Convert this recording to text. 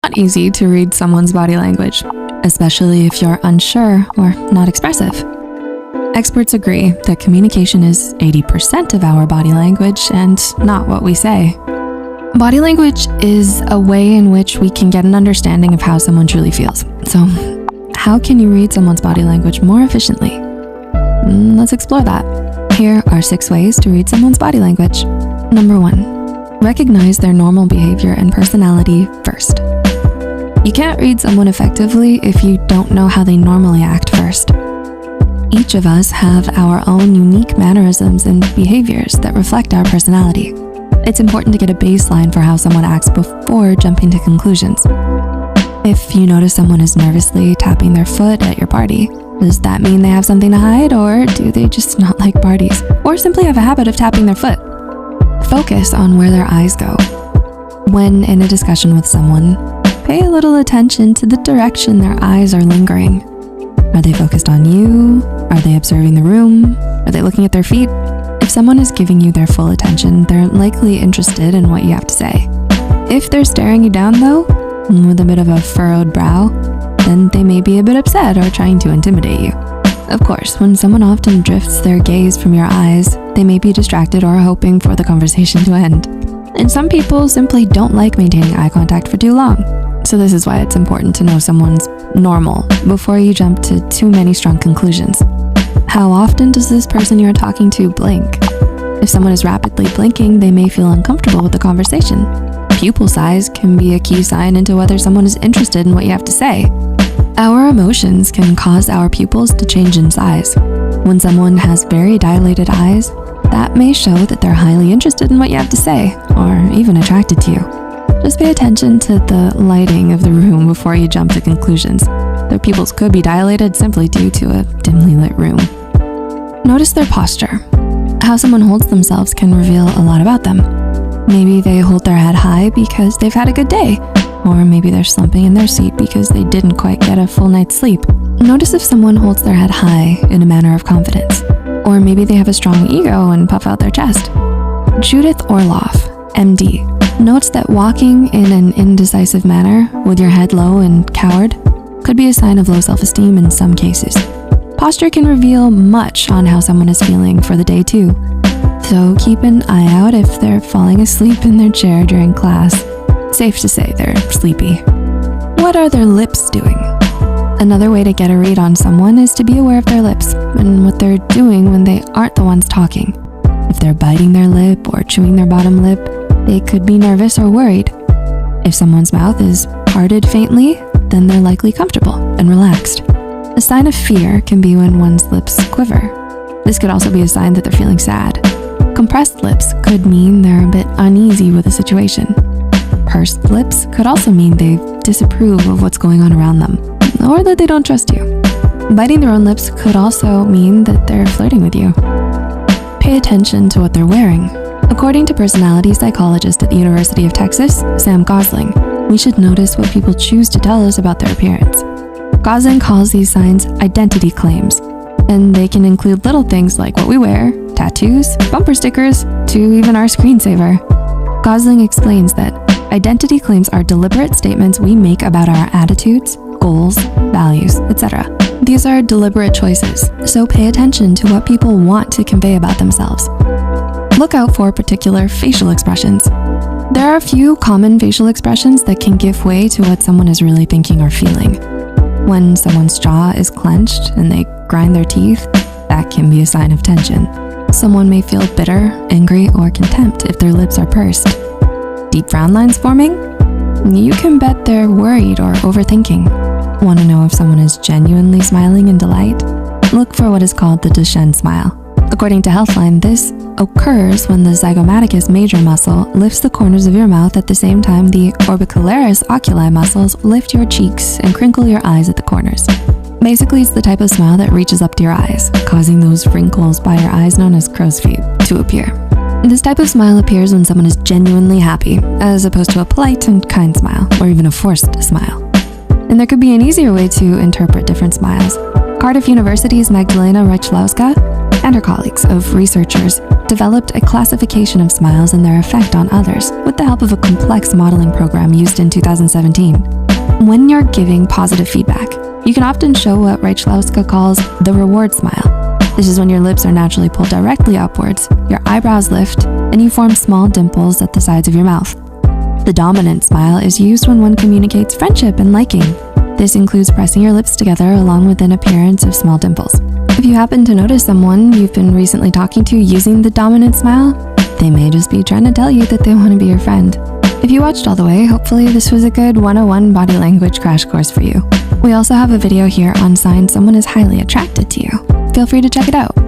Not easy to read someone's body language, especially if you're unsure or not expressive. Experts agree that communication is 80% of our body language and not what we say. Body language is a way in which we can get an understanding of how someone truly feels. So, how can you read someone's body language more efficiently? Let's explore that. Here are 6 ways to read someone's body language. Number 1, recognize their normal behavior and personality first. You can't read someone effectively if you don't know how they normally act first. Each of us have our own unique mannerisms and behaviors that reflect our personality. It's important to get a baseline for how someone acts before jumping to conclusions. If you notice someone is nervously tapping their foot at your party, does that mean they have something to hide, or do they just not like parties, or simply have a habit of tapping their foot? Focus on where their eyes go. When in a discussion with someone, pay a little attention to the direction their eyes are lingering. Are they focused on you? Are they observing the room? Are they looking at their feet? If someone is giving you their full attention, they're likely interested in what you have to say. If they're staring you down though, with a bit of a furrowed brow, then they may be a bit upset or trying to intimidate you. Of course, when someone often drifts their gaze from your eyes, they may be distracted or hoping for the conversation to end. And some people simply don't like maintaining eye contact for too long. So this is why it's important to know someone's normal before you jump to too many strong conclusions. How often does this person you're talking to blink? If someone is rapidly blinking, they may feel uncomfortable with the conversation. Pupil size can be a key sign into whether someone is interested in what you have to say. Our emotions can cause our pupils to change in size. When someone has very dilated eyes, that may show that they're highly interested in what you have to say, or even attracted to you. Just pay attention to the lighting of the room before you jump to conclusions. Their pupils could be dilated simply due to a dimly lit room. Notice their posture. How someone holds themselves can reveal a lot about them. Maybe they hold their head high because they've had a good day, or maybe they're slumping in their seat because they didn't quite get a full night's sleep. Notice if someone holds their head high in a manner of confidence, or maybe they have a strong ego and puff out their chest. Judith Orloff, MD, notes that walking in an indecisive manner with your head low and cowered could be a sign of low self-esteem in some cases. Posture can reveal much on how someone is feeling for the day too. So keep an eye out if they're falling asleep in their chair during class. Safe to say they're sleepy. What are their lips doing? Another way to get a read on someone is to be aware of their lips and what they're doing when they aren't the ones talking. If they're biting their lip or chewing their bottom lip, they could be nervous or worried. If someone's mouth is parted faintly, then they're likely comfortable and relaxed. A sign of fear can be when one's lips quiver. This could also be a sign that they're feeling sad. Compressed lips could mean they're a bit uneasy with the situation. Pursed lips could also mean they disapprove of what's going on around them, or that they don't trust you. Biting their own lips could also mean that they're flirting with you. Pay attention to what they're wearing. According to personality psychologist at the University of Texas, Sam Gosling, we should notice what people choose to tell us about their appearance. Gosling calls these signs identity claims, and they can include little things like what we wear, tattoos, bumper stickers, to even our screensaver. Gosling explains that identity claims are deliberate statements we make about our attitudes, goals, values, etc. These are deliberate choices, so pay attention to what people want to convey about themselves. Look out for particular facial expressions. There are a few common facial expressions that can give way to what someone is really thinking or feeling. When someone's jaw is clenched and they grind their teeth, that can be a sign of tension. Someone may feel bitter, angry, or contempt if their lips are pursed. Deep frown lines forming? You can bet they're worried or overthinking. Want to know if someone is genuinely smiling in delight? Look for what is called the Duchenne smile. According to Healthline, this occurs when the zygomaticus major muscle lifts the corners of your mouth at the same time the orbicularis oculi muscles lift your cheeks and crinkle your eyes at the corners. Basically, it's the type of smile that reaches up to your eyes, causing those wrinkles by your eyes known as crow's feet to appear. This type of smile appears when someone is genuinely happy, as opposed to a polite and kind smile, or even a forced smile. And there could be an easier way to interpret different smiles. Cardiff University's Magdalena Rychlowska and her colleagues of researchers developed a classification of smiles and their effect on others with the help of a complex modeling program used in 2017. When you're giving positive feedback, you can often show what Rychlowska calls the reward smile. This is when your lips are naturally pulled directly upwards, your eyebrows lift, and you form small dimples at the sides of your mouth. The dominant smile is used when one communicates friendship and liking. This includes pressing your lips together along with an appearance of small dimples. If you happen to notice someone you've been recently talking to using the dominant smile, they may just be trying to tell you that they want to be your friend. If you watched all the way, hopefully this was a good 101 body language crash course for you. We also have a video here on signs someone is highly attracted to you. Feel free to check it out.